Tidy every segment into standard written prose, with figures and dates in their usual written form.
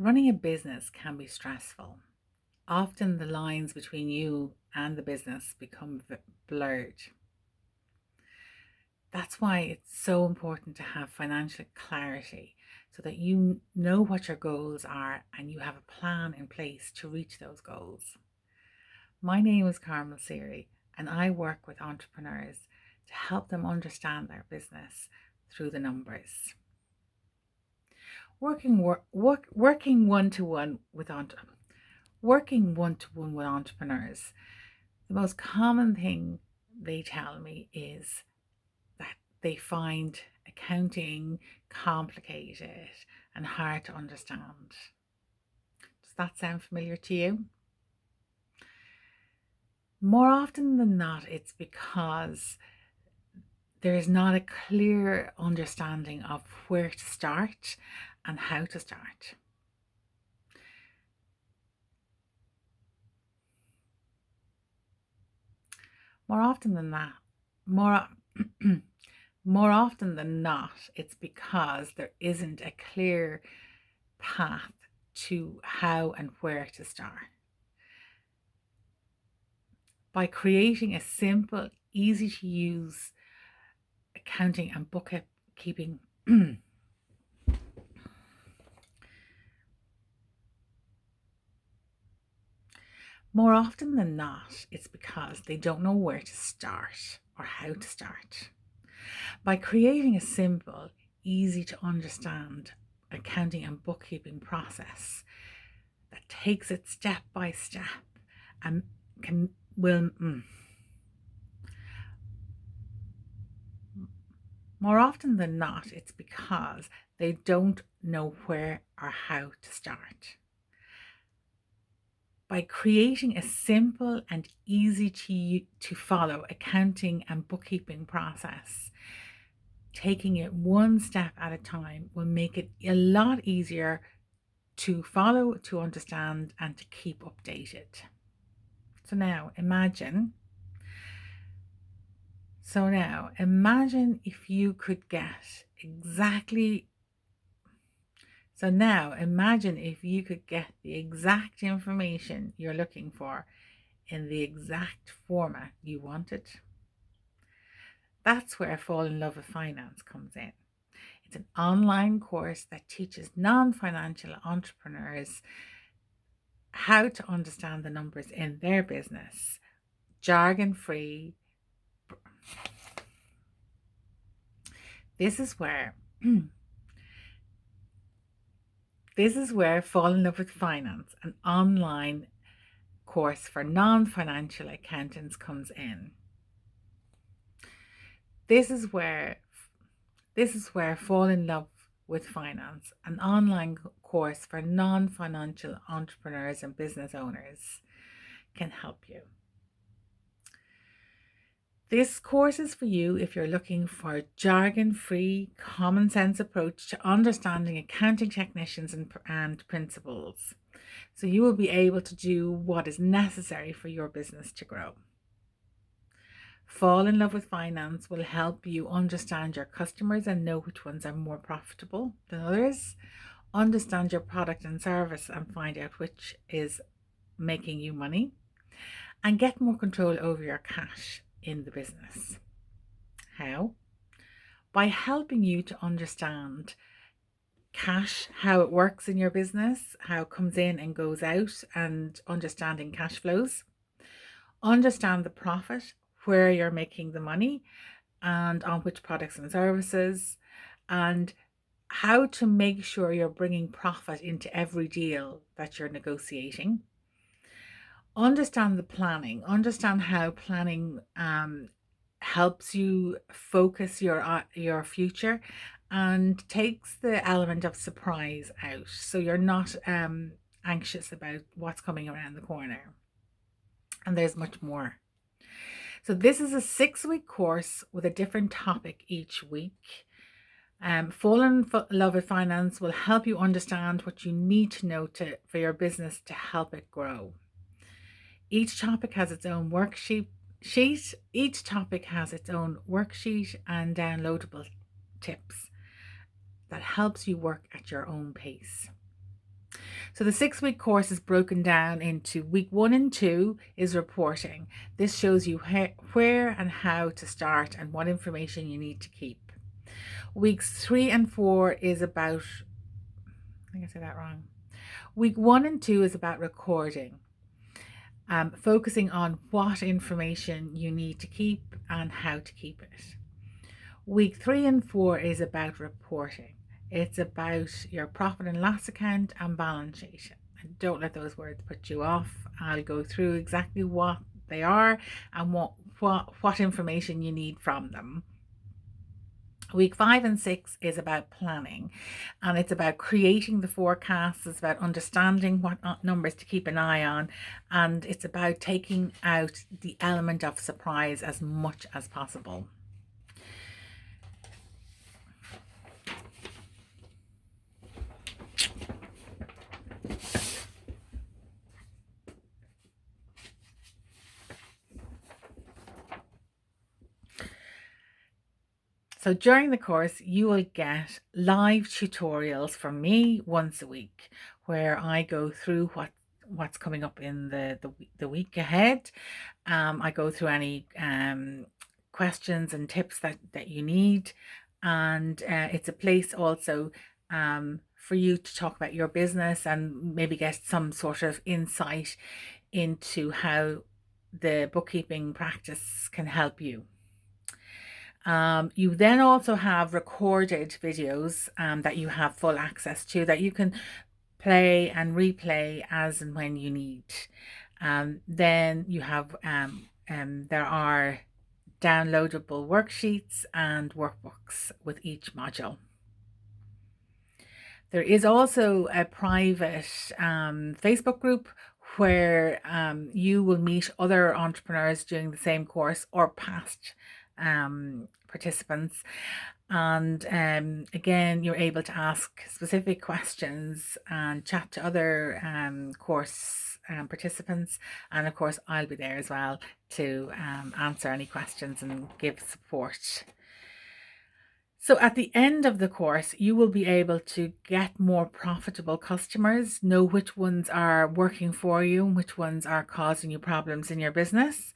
Running a business can be stressful. Often the lines between you and the business become blurred. That's why it's so important to have financial clarity so that you know what your goals are and you have a plan in place to reach those goals. My name is Carmel Seery and I work with entrepreneurs to help them understand their business through the numbers. Working one to one with entrepreneurs, the most common thing they tell me is that they find accounting complicated and hard to understand. Does that sound familiar to you? More often than not, it's because there is not a clear understanding of where to start and how to start. More often than that, more more often than not, it's because there isn't a clear path to how and where to start. By creating a simple, easy to use accounting and bookkeeping more often than not, it's because they don't know where to start or how to start. By creating a simple, easy to understand accounting and bookkeeping process that takes it step by step and can will more often than not, it's because they don't know where or how to start. By creating a simple and easy to follow accounting and bookkeeping process, taking it one step at a time will make it a lot easier to follow, to understand, and to keep updated. So now imagine if you could get exactly the exact information you're looking for in the exact format you wanted. That's where Fall in Love with Finance comes in. It's an online course that teaches non-financial entrepreneurs how to understand the numbers in their business, jargon free. This is where Fall in Love with Finance, an online course for non-financial accountants, comes in. This is where Fall in Love with Finance, an online course for non-financial entrepreneurs and business owners, can help you. This course is for you if you're looking for a jargon-free, common-sense approach to understanding accounting technicians and principles. So you will be able to do what is necessary for your business to grow. Fall in Love with Finance will help you understand your customers and know which ones are more profitable than others. Understand your product and service and find out which is making you money. And get more control over your cash in the business. How? By helping you to understand cash, how it works in your business, how it comes in and goes out, and understanding cash flows. Understand the profit, where you're making the money, and on which products and services, and how to make sure you're bringing profit into every deal that you're negotiating. Understand the planning, understand how planning helps you focus your future and takes the element of surprise out, so you're not anxious about what's coming around the corner. And there's much more. So this is a 6-week course with a different topic each week. Fall in Love with Finance will help you understand what you need to know for your business to help it grow. Each topic has its own worksheet. Each topic has its own worksheet and downloadable tips that helps you work at your own pace. So the 6-week course is broken down into week 1 and 2 is reporting. This shows you where and how to start and what information you need to keep. Weeks 3 and 4 is about, I think I said that wrong. Week 1 and 2 is about recording, focusing on what information you need to keep and how to keep it. Week 3 and 4 is about reporting. It's about your profit and loss account and balance sheet. And don't let those words put you off. I'll go through exactly what they are and what information you need from them. Week 5 and 6 is about planning, and it's about creating the forecasts. It's about understanding what numbers to keep an eye on, and it's about taking out the element of surprise as much as possible. So during the course, you will get live tutorials from me once a week, where I go through what's coming up in the week ahead. I go through any questions and tips that you need, and it's a place also for you to talk about your business and maybe get some sort of insight into how the bookkeeping practice can help you. You then also have recorded videos that you have full access to, that you can play and replay as and when you need. Then you have there are downloadable worksheets and workbooks with each module. There is also a private Facebook group where you will meet other entrepreneurs doing the same course or past participants, and again, you're able to ask specific questions and chat to other course participants, and of course I'll be there as well to answer any questions and give support. So at the end of the course, you will be able to get more profitable customers, know which ones are working for you and which ones are causing you problems in your business,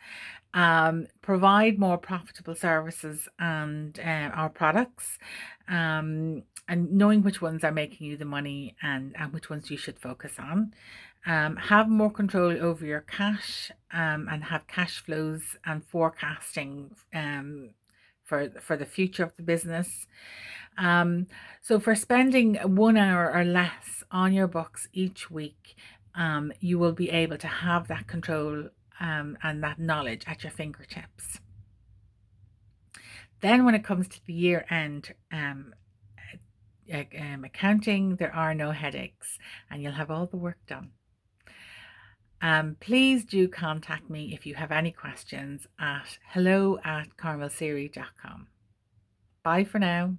provide more profitable services and our products, and knowing which ones are making you the money and which ones you should focus on. Have more control over your cash, and have cash flows and forecasting for the future of the business. So for spending 1 hour or less on your books each week, you will be able to have that control and that knowledge at your fingertips. Then when it comes to the year end accounting, there are no headaches and you'll have all the work done. Please do contact me if you have any questions at hello@carmelseery.com. Bye for now.